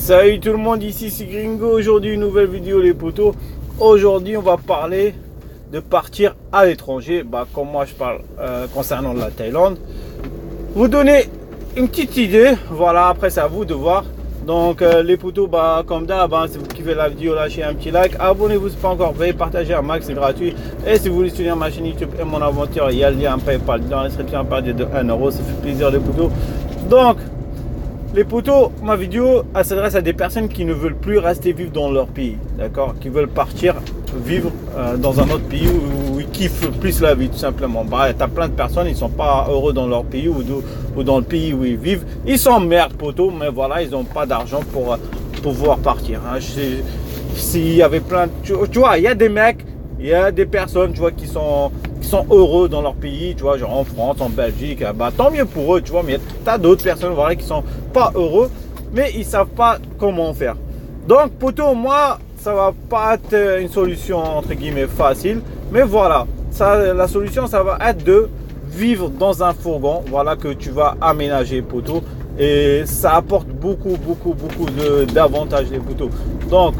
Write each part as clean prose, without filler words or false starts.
Salut tout le monde, ici c'est Gringo. Aujourd'hui une nouvelle vidéo les potos. Aujourd'hui on va parler de partir à l'étranger. Comme moi je parle concernant la Thaïlande. Vous donner une petite idée. Voilà, après c'est à vous de voir. Donc les potos, comme d'hab, si vous kiffez la vidéo, lâchez un petit like. Abonnez-vous si pas encore fait, partagez un max, c'est gratuit. Et si vous voulez soutenir ma chaîne YouTube et mon aventure, il y a le lien PayPal dans la description à partir de 1 euro. Ça fait plaisir les potos. Donc les potos, ma vidéo elle s'adresse à des personnes qui ne veulent plus rester vivre dans leur pays, d'accord, qui veulent partir vivre dans un autre pays où ils kiffent plus la vie, tout simplement. T'as plein de personnes, ils sont pas heureux dans leur pays ou dans le pays où ils vivent. Ils s'emmerdent, potos, mais voilà, ils n'ont pas d'argent pour pouvoir partir. S'il y avait plein de... Tu vois, il y a des mecs, il y a des personnes, tu vois, qui sont heureux dans leur pays, tu vois, genre en France, en Belgique, tant mieux pour eux, tu vois, mais t'as d'autres personnes, voilà, qui sont pas heureux, mais ils savent pas comment faire. Donc, poto, moi, ça va pas être une solution, entre guillemets, facile, mais voilà, la solution, ça va être de vivre dans un fourgon, voilà, que tu vas aménager, poto, et ça apporte beaucoup d'avantages, les potos. Donc,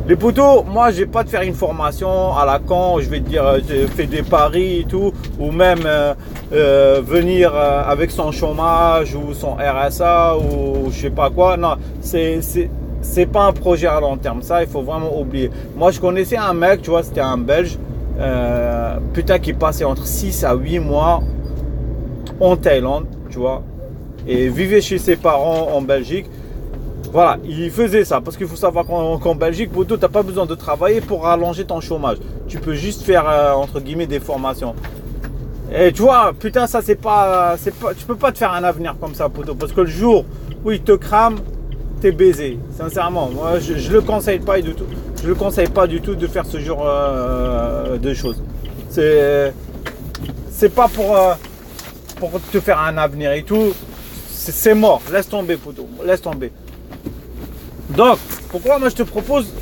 les potos, moi je vais pas te faire une formation à la con, je vais te dire je fais des paris et tout, ou même venir avec son chômage ou son RSA ou je sais pas quoi. Non, c'est pas un projet à long terme, ça il faut vraiment oublier. Moi je connaissais un mec, tu vois, c'était un Belge, putain, qui passait entre 6 à 8 mois en Thaïlande, tu vois, et vivait chez ses parents en Belgique. Voilà, il faisait ça parce qu'il faut savoir qu'en Belgique, poto, tu n'as pas besoin de travailler pour rallonger ton chômage. Tu peux juste faire entre guillemets des formations. Et tu vois, putain, ça tu peux pas te faire un avenir comme ça, poto, parce que le jour où il te crame, t'es baisé. Sincèrement, moi je le conseille pas du tout. Je le conseille pas du tout de faire ce genre de choses. C'est pas pour te faire un avenir et tout. C'est mort. Laisse tomber, poto. Laisse tomber. Donc, pourquoi moi je te propose,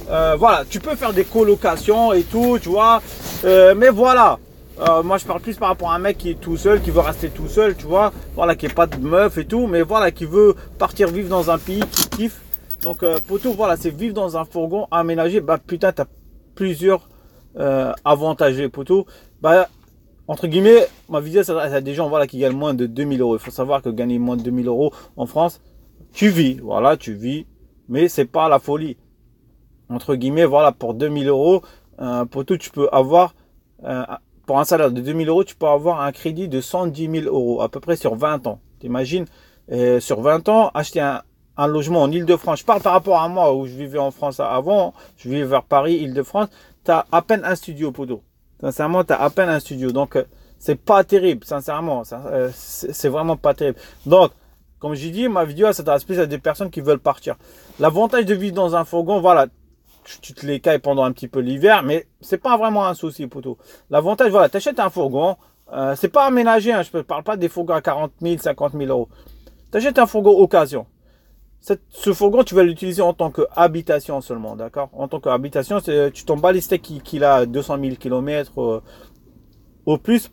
voilà, tu peux faire des colocations et tout, tu vois, mais voilà, moi je parle plus par rapport à un mec qui est tout seul, qui veut rester tout seul, tu vois, voilà, qui n'est pas de meuf et tout, mais voilà, qui veut partir vivre dans un pays qui kiffe. Donc, poto, voilà, c'est vivre dans un fourgon aménagé, putain, tu as plusieurs avantages, poto. Entre guillemets, ma vidéo s'adresse à des gens, voilà, qui gagnent moins de 2000 euros. Il faut savoir que gagner moins de 2000 euros en France, tu vis, voilà, tu vis. Mais c'est pas la folie. Entre guillemets, voilà, pour 2000 euros, pour tout, tu peux avoir, pour un salaire de 2000 euros, tu peux avoir un crédit de 110 000 euros, à peu près sur 20 ans. T'imagines, sur 20 ans, acheter un logement en Île-de-France. Je parle par rapport à moi, où je vivais en France avant, je vivais vers Paris, Île-de-France, tu as à peine un studio, poto. Sincèrement, tu as à peine un studio. Donc, c'est pas terrible, sincèrement. C'est vraiment pas terrible. Donc, comme j'ai dit, ma vidéo s'adresse plus à des personnes qui veulent partir. L'avantage de vivre dans un fourgon, voilà, tu te les cailles pendant un petit peu l'hiver, mais c'est pas vraiment un souci, poto. L'avantage, voilà, tu achètes un fourgon, c'est pas aménagé, hein, je ne parle pas des fourgons à 40 000, 50 000 euros. Tu achètes un fourgon occasion. Ce fourgon, tu vas l'utiliser en tant qu'habitation seulement, d'accord? En tant qu'habitation, tu t'en bats les steaks qu'il a 200 000 km au plus.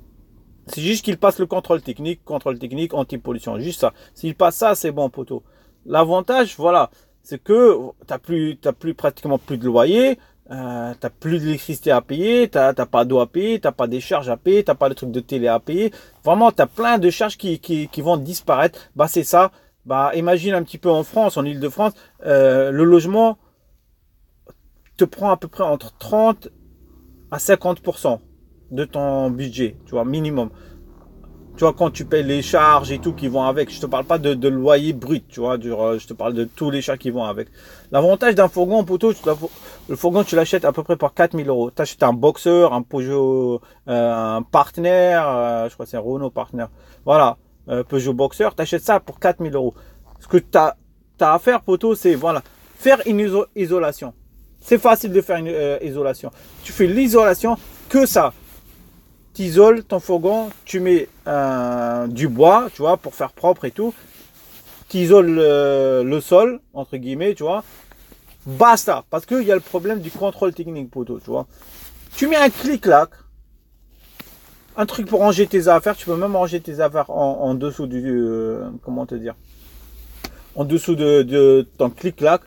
C'est juste qu'il passe le contrôle technique anti-pollution. Juste ça. S'il passe ça, c'est bon, poto. L'avantage, voilà, c'est que t'as plus pratiquement plus de loyer, t'as plus d'électricité à payer, t'as pas d'eau à payer, t'as pas des charges à payer, t'as pas de trucs de télé à payer. Vraiment, t'as plein de charges qui vont disparaître. C'est ça. Imagine un petit peu en France, en Île-de-France, le logement te prend à peu près entre 30 à 50% de ton budget, tu vois, minimum. Tu vois, quand tu payes les charges et tout qui vont avec, je te parle pas de loyer brut, tu vois, je te parle de tous les charges qui vont avec. L'avantage d'un fourgon, poto, le fourgon, tu l'achètes à peu près pour 4000 euros. Tu achètes un Boxer, un Peugeot, un Partner, je crois que c'est un Renault Partner. Voilà, Peugeot Boxer, tu achètes ça pour 4000 euros. Ce que tu as à faire, poto, c'est, voilà, faire une isolation. C'est facile de faire une isolation. Tu fais l'isolation, que ça. Tu isoles ton fourgon, tu mets du bois, tu vois, pour faire propre et tout. Tu isoles le sol, entre guillemets, tu vois. Basta. Parce qu'il y a le problème du contrôle technique, poto, tu vois. Tu mets un clic-clac, un truc pour ranger tes affaires. Tu peux même ranger tes affaires en dessous du... comment te dire, en dessous de ton clic-clac.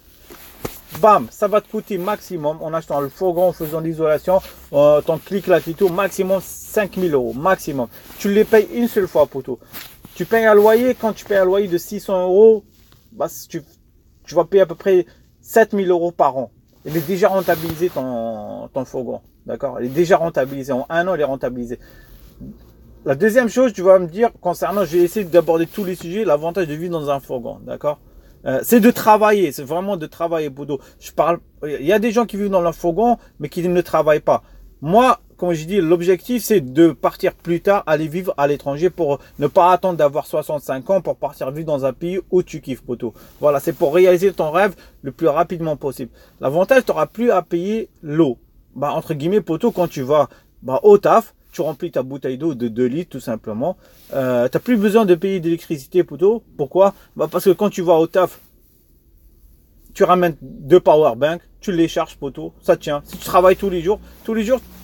Bam, ça va te coûter maximum, en achetant le fourgon, en faisant l'isolation, ton clic-clac et tout, maximum 5000 euros, maximum. Tu les payes une seule fois, poteau. Tu payes un loyer, quand tu payes un loyer de 600 euros, bah, tu vas payer à peu près 7000 euros par an. Il est déjà rentabilisé ton fourgon, d'accord? Il est déjà rentabilisé, en un an, il est rentabilisé. La deuxième chose, tu vas me dire, concernant, je vais essayer d'aborder tous les sujets, l'avantage de vivre dans un fourgon, d'accord? C'est de travailler, c'est vraiment de travailler, poteau. Il y a des gens qui vivent dans leur fourgon, mais qui ne travaillent pas. Moi, comme je dis, l'objectif, c'est de partir plus tard, aller vivre à l'étranger pour ne pas attendre d'avoir 65 ans pour partir vivre dans un pays où tu kiffes, poteau. Voilà, c'est pour réaliser ton rêve le plus rapidement possible. L'avantage, tu n'auras plus à payer l'eau. Bah, entre guillemets, poteau, quand tu vas au taf, tu remplis ta bouteille d'eau de 2 litres tout simplement. Tu n'as plus besoin de payer d'électricité, poteau. Pourquoi? Bah parce que quand tu vas au taf, tu ramènes 2 powerbanks, tu les charges, poteau, ça tient. Si tu travailles tous les jours,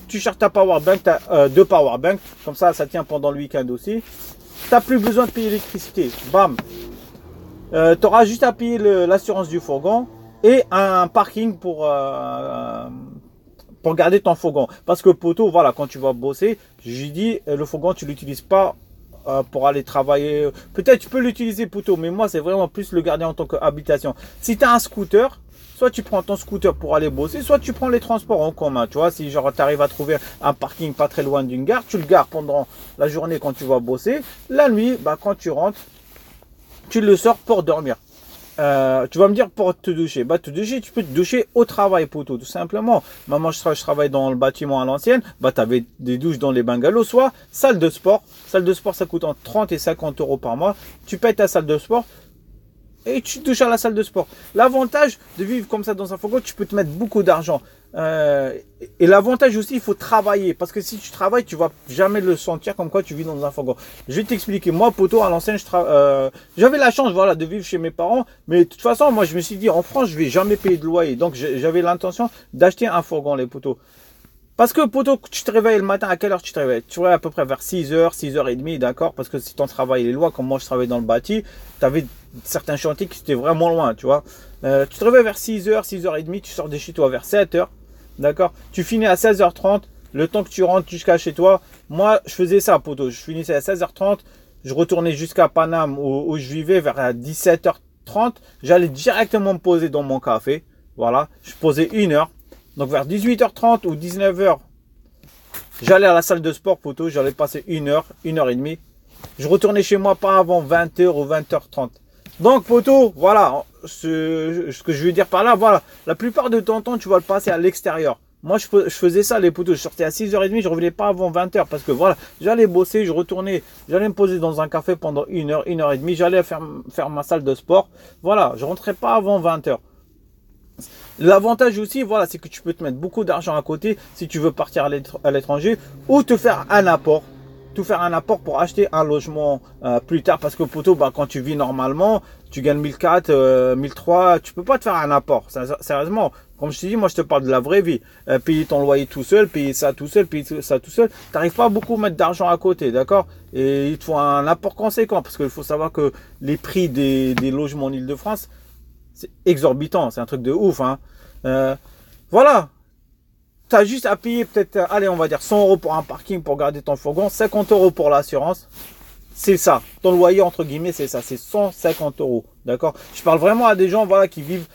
tu charges ta powerbank, tu as 2 powerbanks, comme ça tient pendant le week-end aussi. Tu n'as plus besoin de payer l'électricité. Bam. Tu auras juste à payer l'assurance du fourgon et un parking pour garder ton fourgon. Parce que, poteau, voilà, quand tu vas bosser, j'ai dit, le fourgon, tu l'utilises pas pour aller travailler. Peut-être tu peux l'utiliser, poteau, mais moi, c'est vraiment plus le garder en tant qu'habitation. Si tu as un scooter, soit tu prends ton scooter pour aller bosser, soit tu prends les transports en commun. Tu vois, si genre tu arrives à trouver un parking pas très loin d'une gare, tu le gares pendant la journée quand tu vas bosser. La nuit, bah, quand tu rentres, tu le sors pour dormir. Tu vas me dire pour te doucher. Bah, te doucher, tu peux te doucher au travail, poteau, tout simplement. Moi, je travaille dans le bâtiment à l'ancienne. Bah, tu avais des douches dans les bungalows, soit salle de sport. Salle de sport, ça coûte entre 30 et 50 euros par mois. Tu payes ta salle de sport et tu te douches à la salle de sport. L'avantage de vivre comme ça dans un fourgon, tu peux te mettre beaucoup d'argent. Et l'avantage aussi, il faut travailler. Parce que si tu travailles, tu vas jamais le sentir comme quoi tu vis dans un fourgon. Je vais t'expliquer. Moi, poteau, à l'ancienne, j'avais la chance, voilà, de vivre chez mes parents. Mais de toute façon, moi, je me suis dit, en France, je vais jamais payer de loyer. Donc, j'avais l'intention d'acheter un fourgon, les poteaux. Parce que, poteau, tu te réveilles le matin, à quelle heure tu te réveilles? Tu te réveilles à peu près vers 6h, 6h30, d'accord? Parce que si ton travail est loin, comme moi je travaille dans le bâti, tu avais certains chantiers qui étaient vraiment loin, tu vois. Tu te réveilles vers 6h, 6h30, tu sors de chez toi vers 7h, d'accord? Tu finis à 16h30, le temps que tu rentres jusqu'à chez toi. Moi, je faisais ça, poteau. Je finissais à 16h30, je retournais jusqu'à Paname où je vivais vers 17h30. J'allais directement me poser dans mon café, voilà. Je posais 1 heure. Donc vers 18h30 ou 19h, j'allais à la salle de sport, poteau. J'allais passer 1 heure, 1h30. Je retournais chez moi pas avant 20h ou 20h30. Donc, poteau, voilà, ce que je veux dire par là, voilà. La plupart de ton temps, tu vas le passer à l'extérieur. Moi, je faisais ça, les poteaux. Je sortais à 6h30, je revenais pas avant 20h. Parce que voilà, j'allais bosser, je retournais, j'allais me poser dans un café pendant 1 heure, 1h30. J'allais faire ma salle de sport. Voilà, je rentrais pas avant 20h. L'avantage aussi, voilà, c'est que tu peux te mettre beaucoup d'argent à côté si tu veux partir à l'étranger ou te faire un apport. Tout faire un apport pour acheter un logement plus tard. Parce que, poteau, bah, quand tu vis normalement, tu gagnes 1400, 1300, tu peux pas te faire un apport. Sérieusement, comme je te dis, moi je te parle de la vraie vie. Payer ton loyer tout seul, payer ça tout seul, payer ça tout seul. Tu n'arrives pas à beaucoup mettre d'argent à côté, d'accord? Et il te faut un apport conséquent. Parce qu'il faut savoir que les prix des logements en Ile-de-France, c'est exorbitant, c'est un truc de ouf, hein. Voilà. Tu as juste à payer peut-être, allez, on va dire 100 euros pour un parking pour garder ton fourgon, 50 euros pour l'assurance. C'est ça. Ton loyer, entre guillemets, c'est ça. C'est 150 euros. D'accord? Je parle vraiment à des gens, voilà, qui vivent,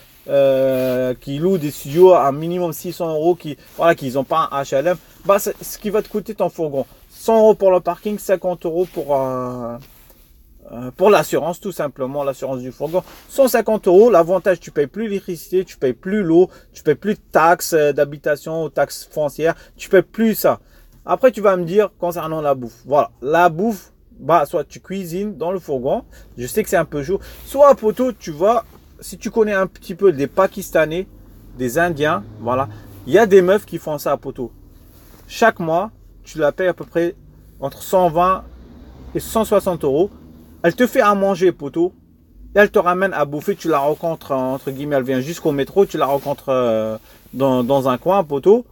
qui louent des studios à un minimum 600 euros, voilà, qui n'ont pas un HLM. Bah, c'est ce qui va te coûter ton fourgon. 100 euros pour le parking, 50 euros pour l'assurance, tout simplement, l'assurance du fourgon. 150 euros, l'avantage, tu payes plus l'électricité, tu payes plus l'eau, tu payes plus de taxes d'habitation ou taxes foncières, tu payes plus ça. Après, tu vas me dire concernant la bouffe. Voilà, la bouffe, bah, soit tu cuisines dans le fourgon, je sais que c'est un peu chaud, soit, poteau, tu vas, si tu connais un petit peu des Pakistanais, des Indiens, voilà, il y a des meufs qui font ça, poteau. Chaque mois, tu la payes à peu près entre 120 et 160 euros. Elle te fait à manger, poteau. Et elle te ramène à bouffer. Tu la rencontres, entre guillemets, elle vient jusqu'au métro. Tu la rencontres dans un coin, poteau.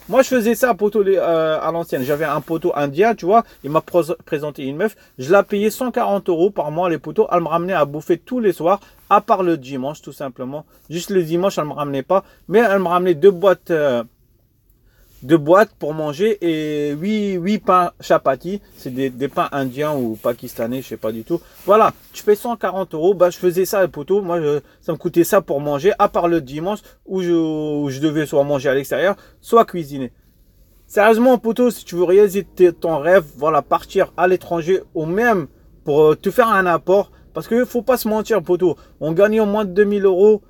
Moi, je faisais ça, poteau, à l'ancienne. J'avais un poteau indien, tu vois. Il m'a présenté une meuf. Je l'ai payé 140 € par mois, les poteaux. Elle me ramenait à bouffer tous les soirs, à part le dimanche, tout simplement. Juste le dimanche, elle me ramenait pas. Mais elle me ramenait deux boîtes pour manger et 8 pains chapati. C'est des pains indiens ou pakistanais, je sais pas du tout. Voilà, tu payes 140 €. Bah, je faisais ça, les poteaux. Moi, ça me coûtait ça pour manger, à part le dimanche où je devais soit manger à l'extérieur, soit cuisiner. Sérieusement, poteau, si tu veux réaliser ton rêve, voilà, partir à l'étranger ou même pour te faire un apport. Parce que faut pas se mentir, poteau. On gagne au moins de 2000 €.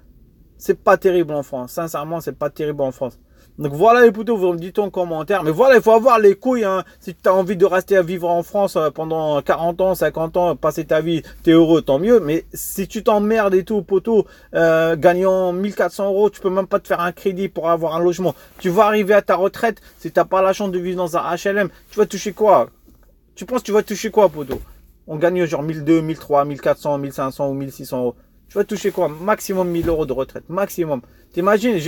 C'est pas terrible en France. Sincèrement, c'est pas terrible en France. Donc voilà les poteaux, vous me dites en commentaire. Mais voilà, il faut avoir les couilles. Hein. Si tu as envie de rester à vivre en France pendant 40 ans, 50 ans, passer ta vie, t'es heureux, tant mieux. Mais si tu t'emmerdes et tout, poteau, gagnant 1400 €, tu peux même pas te faire un crédit pour avoir un logement. Tu vas arriver à ta retraite, si t'as pas la chance de vivre dans un HLM, tu vas toucher quoi? Tu penses que tu vas toucher quoi, poteau? On gagne genre 1200, 1300, 1400, 1500 ou 1600 €. Tu vas toucher quoi? Maximum 1000 € de retraite. Maximum. T'imagines,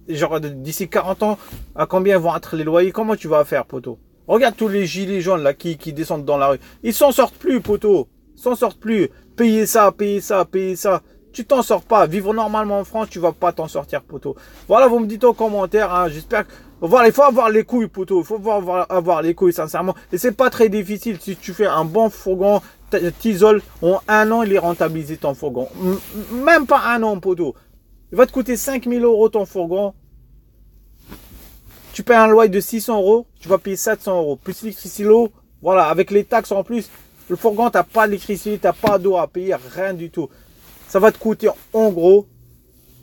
genre d'ici 40 ans, à combien vont être les loyers? Comment tu vas faire, poteau? Regarde tous les gilets jaunes là qui descendent dans la rue. Ils s'en sortent plus, poteau. Ils s'en sortent plus. Payer ça, payer ça, payer ça. Tu t'en sors pas. Vivre normalement en France, tu vas pas t'en sortir, poteau. Voilà, vous me dites en commentaire. Hein, j'espère que... Voilà, il faut avoir les couilles, poteau. Il faut avoir les couilles, sincèrement. Et c'est pas très difficile. Si tu fais un bon fourgon, t'isoles, en un an, il est rentabilisé ton fourgon. Même pas un an, poteau. Il va te coûter 5000 € ton fourgon. Tu payes un loyer de 600 €, tu vas payer 700 €. Plus l'électricité, voilà, avec les taxes en plus. Le fourgon, tu n'as pas d'électricité, tu n'as pas d'eau à payer, rien du tout. Ça va te coûter en gros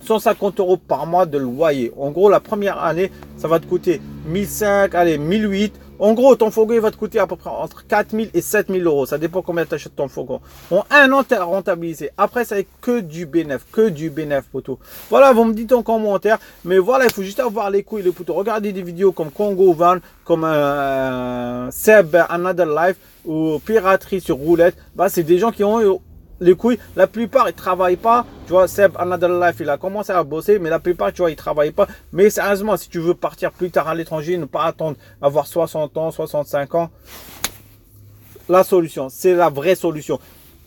150 € par mois de loyer. En gros, la première année, ça va te coûter 1500, allez, 1800. En gros, ton fourgon il va te coûter à peu près entre 4000 et 7000 €. Ça dépend combien tu achètes ton fourgon. En un an, tu as rentabilisé. Après, ça est que du bénéf, poteau. Voilà, vous me dites en commentaire. Mais voilà, il faut juste avoir les couilles, les poteaux. Regardez des vidéos comme Congo Van, comme Seb Another Life ou Piraterie sur roulette. Bah, c'est des gens qui ont eu les couilles. La plupart, ils travaillent pas. Tu vois, Seb Another Life, il a commencé à bosser, mais la plupart, tu vois, ils travaillent pas. Mais sérieusement, si tu veux partir plus tard à l'étranger, ne pas attendre avoir 60 ans, 65 ans, la solution, c'est la vraie solution.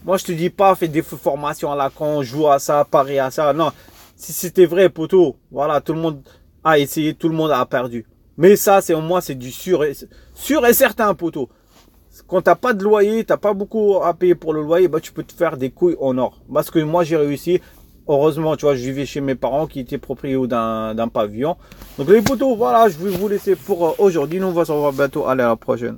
Moi, je te dis pas, fais des formations à la con, joue à ça, parie à ça. Non, si c'était vrai, poteau, voilà, tout le monde a essayé, tout le monde a perdu. Mais ça, c'est au moins, c'est du sûr et certain, poteau. Quand t'as pas de loyer, t'as pas beaucoup à payer pour le loyer, bah tu peux te faire des couilles en or. Parce que moi j'ai réussi. Heureusement, tu vois, je vivais chez mes parents qui étaient propriétaires d'un pavillon. Donc les potos, voilà, je vais vous laisser pour aujourd'hui. Nous on va se revoir bientôt. Allez, à la prochaine.